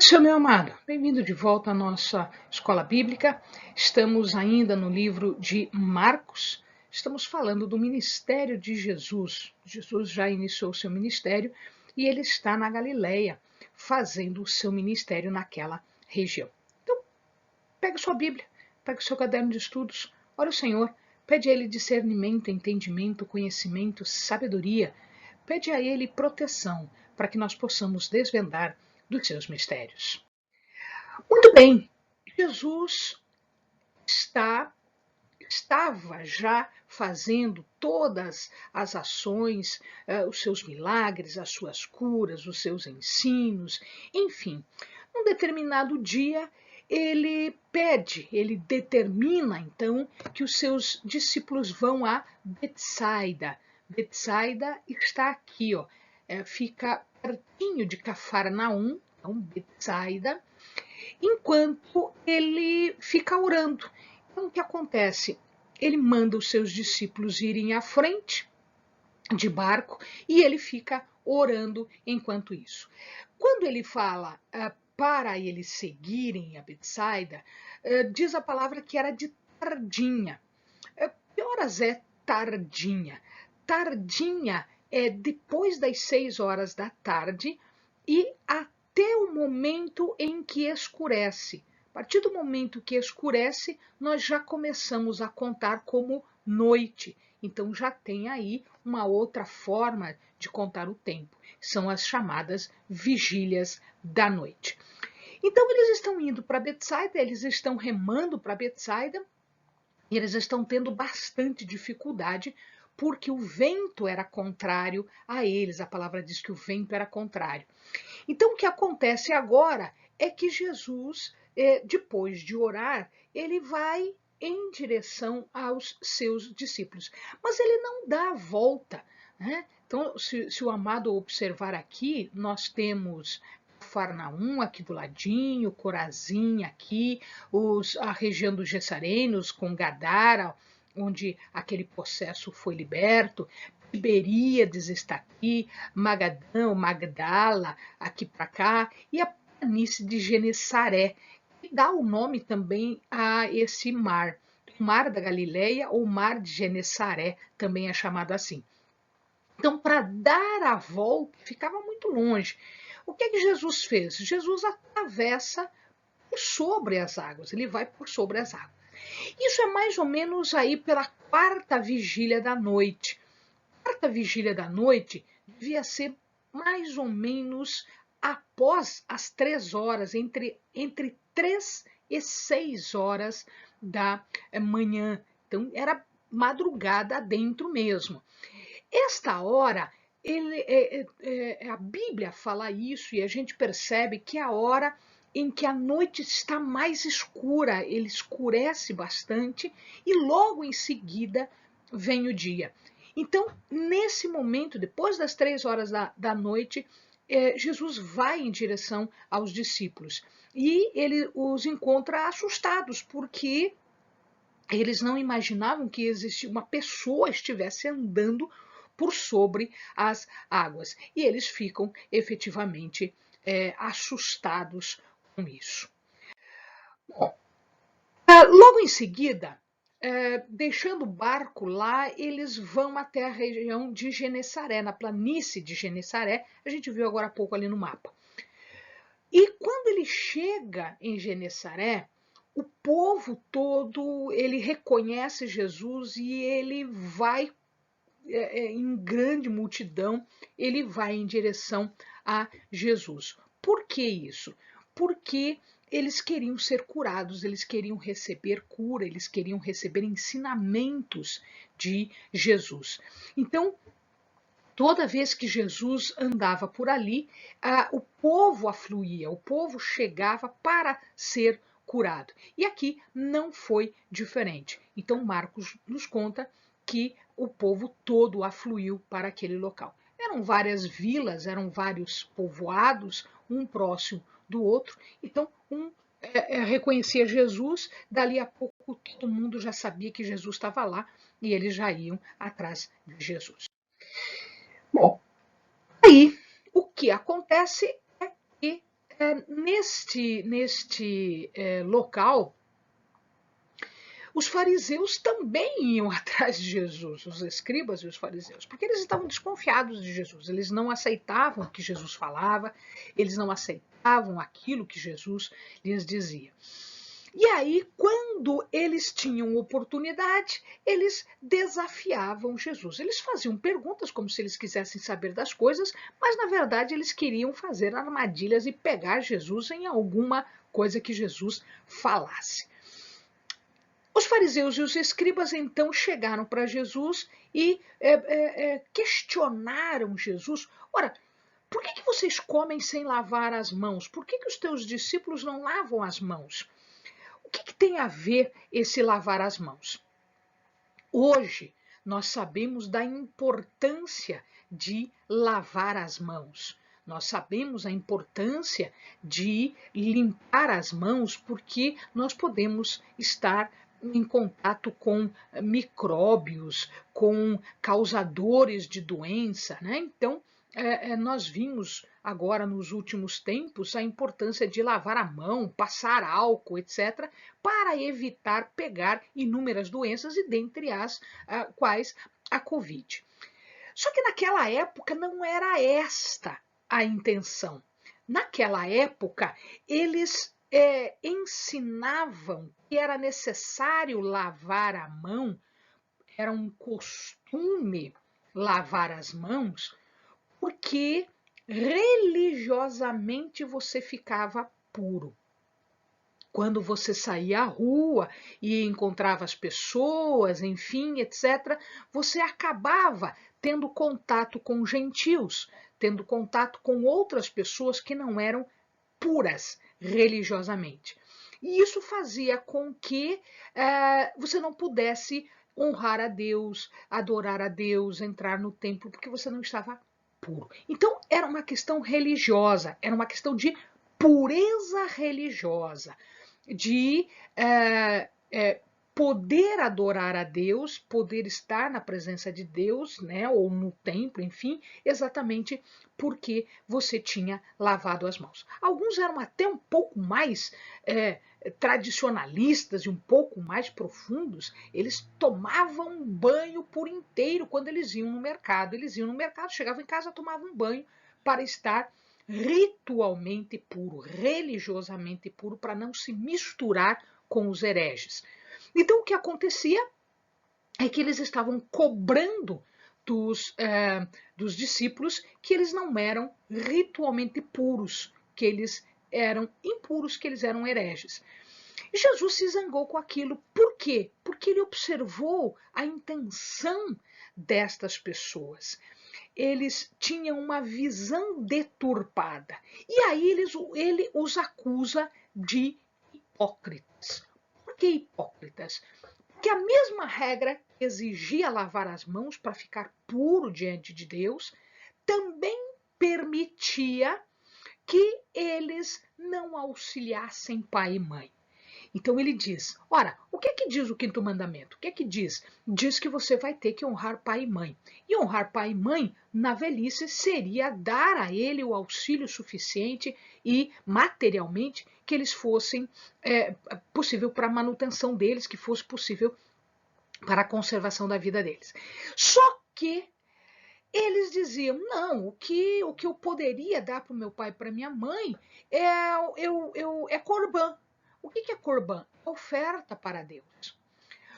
Seu meu amado, bem-vindo de volta à nossa escola bíblica. Estamos ainda no livro de Marcos. Estamos falando do ministério de Jesus. Jesus já iniciou o seu ministério e ele está na Galileia, fazendo o seu ministério naquela região. Então, pega sua Bíblia, pega o seu caderno de estudos, ora o Senhor, pede a Ele discernimento, entendimento, conhecimento, sabedoria. Pede a Ele proteção para que nós possamos desvendar dos seus mistérios. Muito bem, Jesus estava já fazendo todas as ações, os seus milagres, as suas curas, os seus ensinos, enfim. Num determinado dia, ele determina então que os seus discípulos vão a Betsaida. Betsaida está aqui, ó, fica pertinho de Cafarnaum, então Betsaida, enquanto ele fica orando. Então, o que acontece? Ele manda os seus discípulos irem à frente de barco e ele fica orando enquanto isso. Quando ele fala para eles seguirem a Betsaida, diz a palavra que era de tardinha. Que horas é tardinha? Tardinha é depois das 6 horas da tarde e até o momento em que escurece. A partir do momento que escurece, nós já começamos a contar como noite. Então já tem aí uma outra forma de contar o tempo. São as chamadas vigílias da noite. Então eles estão indo para Betsaida, eles estão remando para Betsaida e eles estão tendo bastante dificuldade porque o vento era contrário a eles. A palavra diz que o vento era contrário. Então, o que acontece agora é que Jesus, depois de orar, ele vai em direção aos seus discípulos. Mas ele não dá a volta, né? Então, se o amado observar aqui, nós temos Cafarnaum aqui do ladinho, Corazim aqui, a região dos Gessarenos com Gadara, onde aquele processo foi liberto, Tiberíades está aqui, Magadão, Magdala, aqui para cá, e a planície de Genesaré, que dá o nome também a esse mar. O Mar da Galileia ou Mar de Genesaré também é chamado assim. Então, para dar a volta, ficava muito longe. O que é que Jesus fez? Jesus atravessa por sobre as águas, ele vai por sobre as águas. Isso é mais ou menos aí pela quarta vigília da noite. A quarta vigília da noite devia ser mais ou menos após as 3 horas, entre 3 e 6 horas da manhã. Então, era madrugada dentro mesmo. Esta hora, a Bíblia fala isso e a gente percebe que é a hora em que a noite está mais escura, ele escurece bastante e logo em seguida vem o dia. Então, nesse momento, depois das 3 horas da noite, Jesus vai em direção aos discípulos e ele os encontra assustados, porque eles não imaginavam que existia uma pessoa estivesse andando por sobre as águas. E eles ficam efetivamente assustados com isso. Bom, logo em seguida, deixando o barco lá, eles vão até a região de Genesaré, na planície de Genesaré. A gente viu agora há pouco ali no mapa. E quando ele chega em Genesaré, o povo todo ele reconhece Jesus e ele vai em grande multidão, ele vai em direção a Jesus. Por que isso? Porque eles queriam ser curados, eles queriam receber cura, eles queriam receber ensinamentos de Jesus. Então, toda vez que Jesus andava por ali, o povo afluía, o povo chegava para ser curado. E aqui não foi diferente. Então, Marcos nos conta que o povo todo afluiu para aquele local. Eram várias vilas, eram vários povoados, um próximo do outro. Então, reconhecia Jesus, dali a pouco todo mundo já sabia que Jesus estava lá e eles já iam atrás de Jesus. Bom, aí o que acontece é que neste local, os fariseus também iam atrás de Jesus, os escribas e os fariseus, porque eles estavam desconfiados de Jesus, eles não aceitavam o que Jesus falava, eles não aceitavam aquilo que Jesus lhes dizia. E aí, quando eles tinham oportunidade, eles desafiavam Jesus. Eles faziam perguntas como se eles quisessem saber das coisas, mas na verdade eles queriam fazer armadilhas e pegar Jesus em alguma coisa que Jesus falasse. Os fariseus e os escribas então chegaram para Jesus e questionaram Jesus. Ora, por que vocês comem sem lavar as mãos? Por que os teus discípulos não lavam as mãos? O que tem a ver esse lavar as mãos? Hoje, nós sabemos da importância de lavar as mãos. Nós sabemos a importância de limpar as mãos porque nós podemos estar em contato com micróbios, com causadores de doença, né? Então, nós vimos agora nos últimos tempos a importância de lavar a mão, passar álcool, etc., para evitar pegar inúmeras doenças e dentre as quais a Covid. Só que naquela época não era esta a intenção. Naquela época, eles ensinavam que era necessário lavar a mão, era um costume lavar as mãos, porque religiosamente você ficava puro. Quando você saía à rua e encontrava as pessoas, enfim, etc., você acabava tendo contato com gentios, tendo contato com outras pessoas que não eram puras religiosamente. E isso fazia com que você não pudesse honrar a Deus, adorar a Deus, entrar no templo, porque você não estava puro. Então, era uma questão religiosa, era uma questão de pureza religiosa, de poder adorar a Deus, poder estar na presença de Deus, né, ou no templo, enfim, exatamente porque você tinha lavado as mãos. Alguns eram até um pouco mais tradicionalistas e um pouco mais profundos, eles tomavam banho por inteiro quando eles iam no mercado. Eles iam no mercado, chegavam em casa, tomavam um banho para estar ritualmente puro, religiosamente puro, para não se misturar com os hereges. Então, o que acontecia é que eles estavam cobrando dos discípulos que eles não eram ritualmente puros, que eles eram impuros, que eles eram hereges. E Jesus se zangou com aquilo. Por quê? Porque ele observou a intenção destas pessoas. Eles tinham uma visão deturpada. E aí ele os acusa de hipócritas. Por que hipócritas? Porque a mesma regra que exigia lavar as mãos para ficar puro diante de Deus, também permitia que eles não auxiliassem pai e mãe. Então ele diz, ora, o que é que diz o quinto mandamento? O que é que diz? Diz que você vai ter que honrar pai e mãe. E honrar pai e mãe, na velhice, seria dar a ele o auxílio suficiente e materialmente que eles fossem possível para a manutenção deles, que fosse possível para a conservação da vida deles. Só que eles diziam, não, o que eu poderia dar para o meu pai e para minha mãe é corbã. O que é corbã? É oferta para Deus.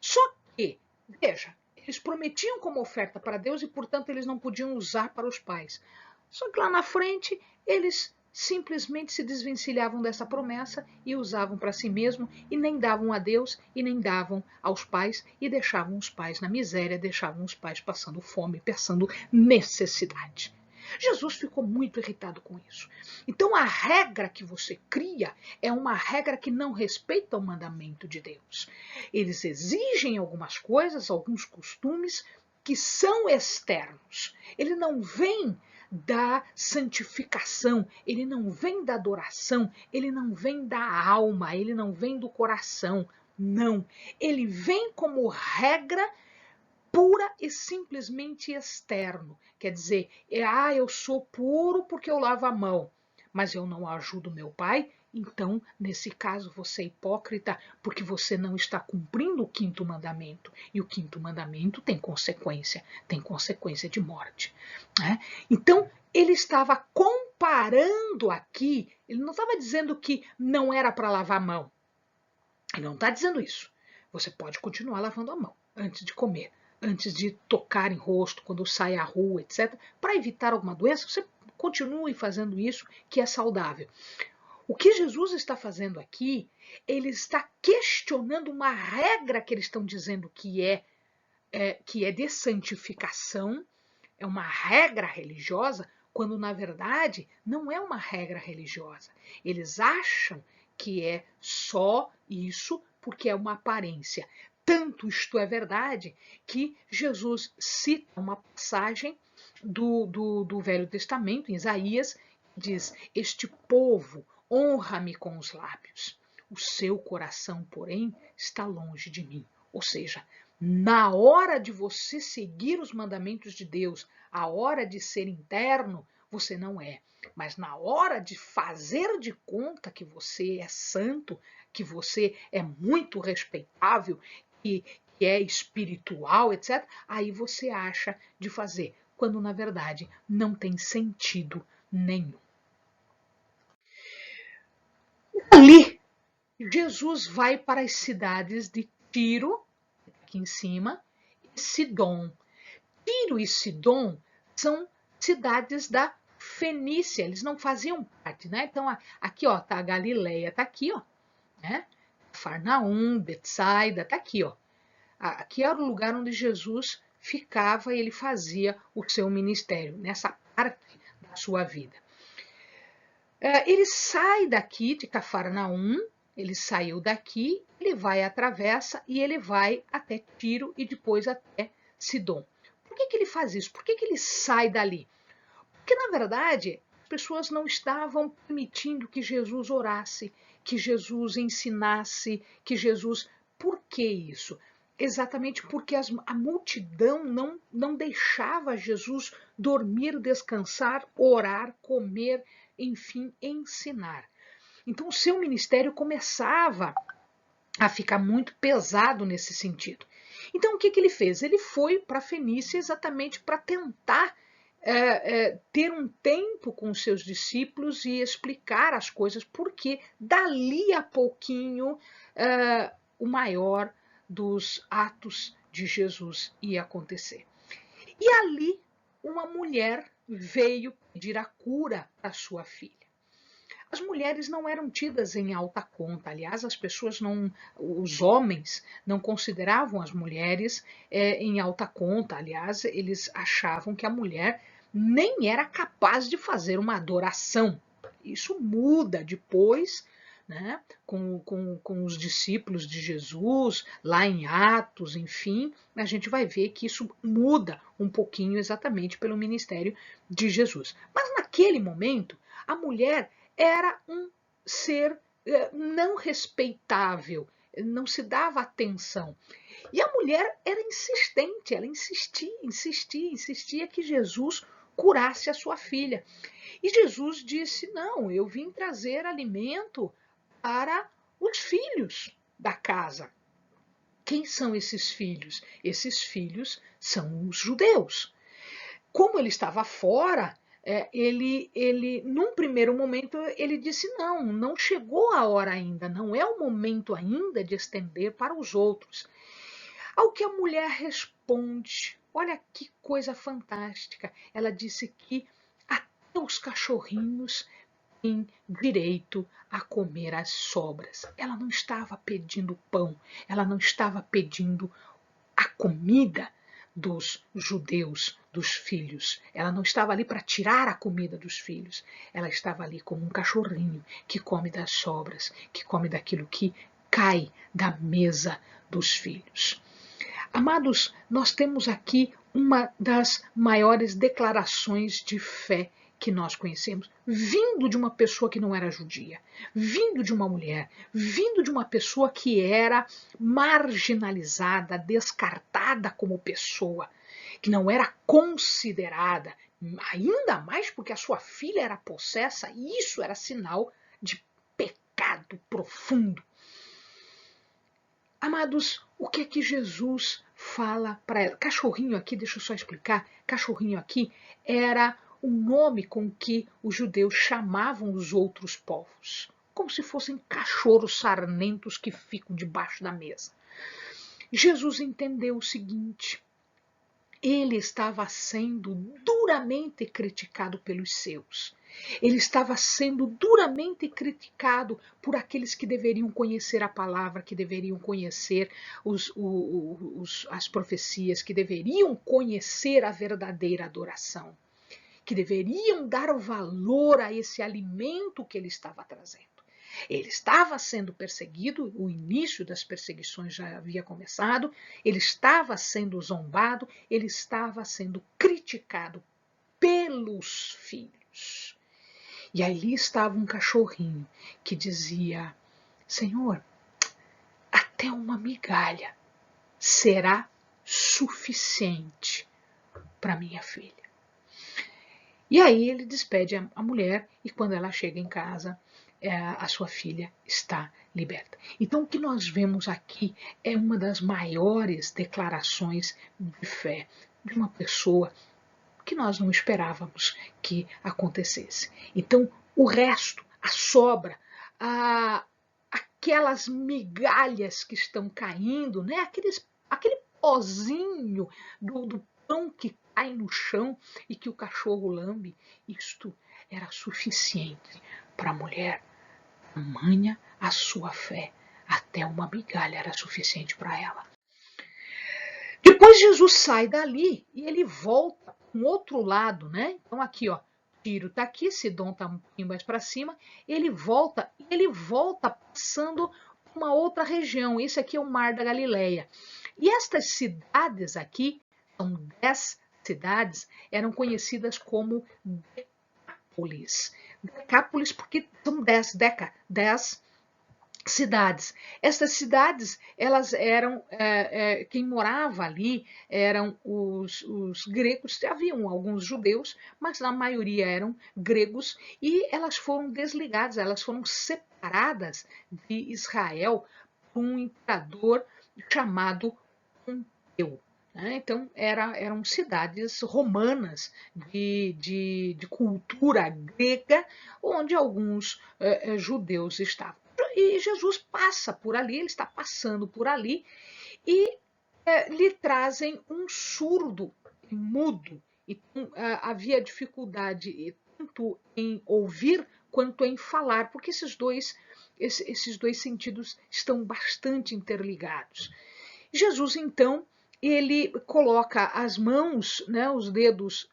Só que, veja, eles prometiam como oferta para Deus e, portanto, eles não podiam usar para os pais. Só que lá na frente, eles simplesmente se desvencilhavam dessa promessa e usavam para si mesmo e nem davam a Deus e nem davam aos pais e deixavam os pais na miséria, deixavam os pais passando fome, passando necessidade. Jesus ficou muito irritado com isso. Então a regra que você cria é uma regra que não respeita o mandamento de Deus. Eles exigem algumas coisas, alguns costumes que são externos. Ele não vem da santificação, ele não vem da adoração, ele não vem da alma, ele não vem do coração. Não, ele vem como regra pura e simplesmente externo. Quer dizer, eu sou puro porque eu lavo a mão. mas eu não ajudo meu pai, então, nesse caso, você é hipócrita porque você não está cumprindo o quinto mandamento. E o quinto mandamento tem consequência de morte. Né? Então, ele estava comparando aqui, ele não estava dizendo que não era para lavar a mão. Ele não está dizendo isso. Você pode continuar lavando a mão antes de comer, antes de tocar em rosto, quando sai à rua, etc. Para evitar alguma doença, você continue fazendo isso, que é saudável. O que Jesus está fazendo aqui, ele está questionando uma regra que eles estão dizendo que é de santificação, é uma regra religiosa, quando na verdade não é uma regra religiosa. Eles acham que é só isso porque é uma aparência. Tanto isto é verdade que Jesus cita uma passagem do Velho Testamento, em Isaías, que diz: este povo honra-me com os lábios, o seu coração, porém, está longe de mim. Ou seja, na hora de você seguir os mandamentos de Deus, a hora de ser interno, você não é. Mas na hora de fazer de conta que você é santo, que você é muito respeitável, que é espiritual, etc., aí você acha de fazer, quando na verdade não tem sentido nenhum. Ali, Jesus vai para as cidades de Tiro, aqui em cima, e Sidom. Tiro e Sidom são cidades da Fenícia, eles não faziam parte, né? Então, aqui, ó, tá a Galileia, tá aqui, ó, né? Farnaum, Betsaida, tá aqui, ó. Aqui era o lugar onde Jesus ficava e ele fazia o seu ministério, nessa parte da sua vida. Ele sai daqui de Cafarnaum, ele saiu daqui, ele vai, atravessa e ele vai até Tiro e depois até Sidom. Por que ele faz isso? Por que ele sai dali? Porque, na verdade, as pessoas não estavam permitindo que Jesus orasse, que Jesus ensinasse, que Jesus... Por que isso? Exatamente porque a multidão não deixava Jesus dormir, descansar, orar, comer, enfim, ensinar. Então, o seu ministério começava a ficar muito pesado nesse sentido. Então, o que ele fez? Ele foi para a Fenícia exatamente para tentar ter um tempo com os seus discípulos e explicar as coisas, porque dali a pouquinho o maior dos atos de Jesus ia acontecer. E ali uma mulher veio pedir a cura para sua filha. As mulheres não eram tidas em alta conta, aliás, as pessoas não, os homens não consideravam as mulheres em alta conta, aliás, eles achavam que a mulher nem era capaz de fazer uma adoração. Isso muda depois, né, com os discípulos de Jesus, lá em Atos, enfim, a gente vai ver que isso muda um pouquinho exatamente pelo ministério de Jesus. Mas naquele momento, a mulher era um ser não respeitável, não se dava atenção. E a mulher era insistente, ela insistia que Jesus curasse a sua filha. E Jesus disse: não, eu vim trazer alimento para os filhos da casa. Quem são esses filhos? Esses filhos são os judeus. Como ele estava fora, num primeiro momento, ele disse: não chegou a hora ainda, não é o momento ainda de estender para os outros. Ao que a mulher responde, olha que coisa fantástica, ela disse que até os cachorrinhos têm direito a comer as sobras. Ela não estava pedindo pão, ela não estava pedindo a comida dos judeus, dos filhos. Ela não estava ali para tirar a comida dos filhos. Ela estava ali como um cachorrinho que come das sobras, que come daquilo que cai da mesa dos filhos. Amados, nós temos aqui uma das maiores declarações de fé que nós conhecemos, vindo de uma pessoa que não era judia, vindo de uma mulher, vindo de uma pessoa que era marginalizada, descartada como pessoa, que não era considerada, ainda mais porque a sua filha era possessa, e isso era sinal de pecado profundo. Amados, o que é que Jesus fala para ela? Cachorrinho aqui, deixa eu só explicar, cachorrinho aqui era o nome com que os judeus chamavam os outros povos, como se fossem cachorros sarnentos que ficam debaixo da mesa. Jesus entendeu o seguinte: ele estava sendo duramente criticado pelos seus. Ele estava sendo duramente criticado por aqueles que deveriam conhecer a palavra, que deveriam conhecer as profecias, que deveriam conhecer a verdadeira adoração, que deveriam dar valor a esse alimento que ele estava trazendo. Ele estava sendo perseguido, o início das perseguições já havia começado, ele estava sendo zombado, ele estava sendo criticado pelos filhos. E ali estava um cachorrinho que dizia: Senhor, até uma migalha será suficiente para minha filha. E aí ele despede a mulher e quando ela chega em casa, a sua filha está liberta. Então o que nós vemos aqui é uma das maiores declarações de fé de uma pessoa que nós não esperávamos que acontecesse. Então o resto, a sobra, aquelas migalhas que estão caindo, né? Aquele pozinho do pão que cai no chão e que o cachorro lambe, isto era suficiente para a mulher. Tamanha a sua fé, até uma migalha era suficiente para ela. Depois Jesus sai dali e ele volta para o outro lado, né? Então aqui, ó, Tiro está aqui, Sidom está um pouquinho mais para cima, ele volta passando uma outra região. Esse aqui é o Mar da Galileia. E estas cidades aqui, são 10 cidades, eram conhecidas como Decápolis. Decápolis porque são 10 cidades. Estas cidades, elas eram, quem morava ali eram os gregos, haviam alguns judeus, mas na maioria eram gregos, e elas foram desligadas, elas foram separadas de Israel por um imperador chamado Pompeu. Então, eram cidades romanas de cultura grega, onde alguns judeus estavam. E Jesus passa por ali, ele está passando por ali, e lhe trazem um surdo, mudo. Então, havia dificuldade tanto em ouvir quanto em falar, porque esses dois sentidos estão bastante interligados. Jesus, então, ele coloca as mãos, né, os dedos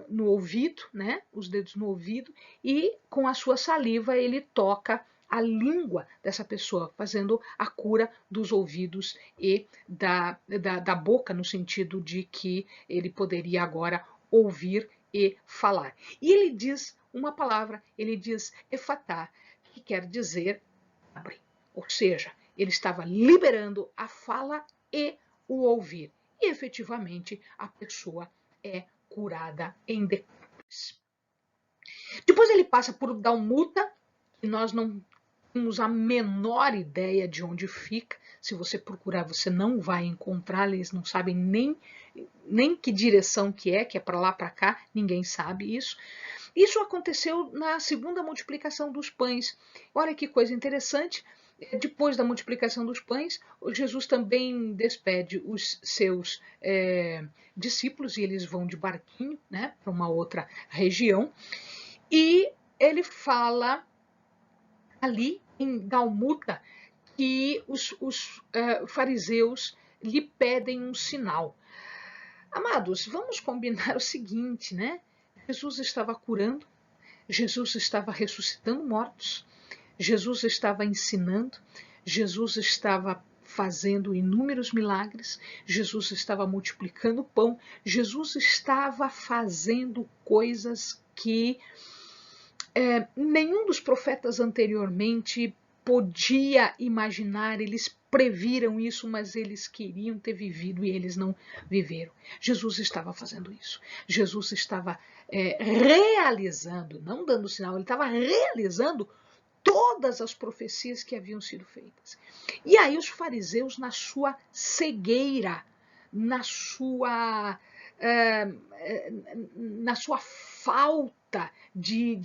no ouvido, né, os dedos no ouvido, e com a sua saliva ele toca a língua dessa pessoa, fazendo a cura dos ouvidos e da boca, no sentido de que ele poderia agora ouvir e falar. E ele diz uma palavra, ele diz efatá, que quer dizer abre. Ou seja, ele estava liberando a fala e o ouvir. E efetivamente a pessoa é curada em Decápolis. Depois ele passa por Dalmuta, que nós não temos a menor ideia de onde fica. Se você procurar, você não vai encontrar, eles não sabem nem que direção que é para lá, para cá, ninguém sabe isso. Isso aconteceu na segunda multiplicação dos pães. Olha que coisa interessante. Depois da multiplicação dos pães, Jesus também despede os seus discípulos e eles vão de barquinho, né, para uma outra região. E ele fala ali em Dalmuta que os fariseus lhe pedem um sinal. Amados, vamos combinar o seguinte, né? Jesus estava curando, Jesus estava ressuscitando mortos, Jesus estava ensinando, Jesus estava fazendo inúmeros milagres, Jesus estava multiplicando o pão, Jesus estava fazendo coisas que nenhum dos profetas anteriormente podia imaginar, eles previram isso, mas eles queriam ter vivido e eles não viveram. Jesus estava fazendo isso. Jesus estava realizando, não dando sinal, ele estava realizando todas as profecias que haviam sido feitas. E aí os fariseus, na sua cegueira, na sua falta de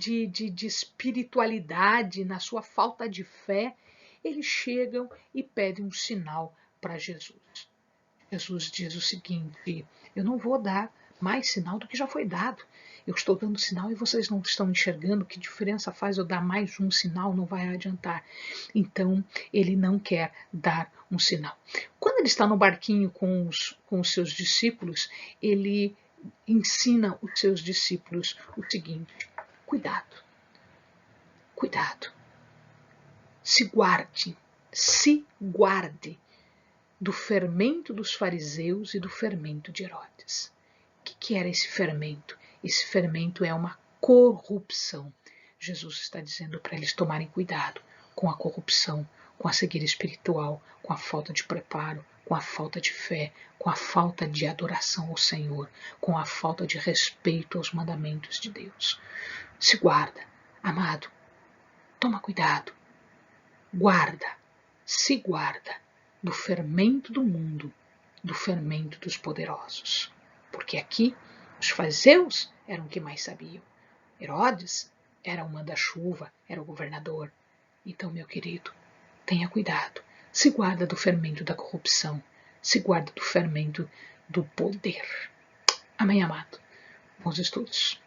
espiritualidade, na sua falta de fé, eles chegam e pedem um sinal para Jesus. Jesus diz o seguinte: eu não vou dar mais sinal do que já foi dado. Eu estou dando sinal e vocês não estão enxergando. Que diferença faz eu dar mais um sinal? Não vai adiantar. Então, ele não quer dar um sinal. Quando ele está no barquinho com os seus discípulos, ele ensina os seus discípulos o seguinte: cuidado, cuidado, se guarde do fermento dos fariseus e do fermento de Herodes. O que era esse fermento? Esse fermento é uma corrupção. Jesus está dizendo para eles tomarem cuidado com a corrupção, com a cegueira espiritual, com a falta de preparo, com a falta de fé, com a falta de adoração ao Senhor, com a falta de respeito aos mandamentos de Deus. Se guarda, amado, toma cuidado, se guarda do fermento do mundo, do fermento dos poderosos. Porque aqui os fariseus eram os que mais sabiam. Herodes era o manda-chuva, era o governador. Então, meu querido, tenha cuidado. Se guarda do fermento da corrupção. Se guarda do fermento do poder. Amém, amado. Bons estudos.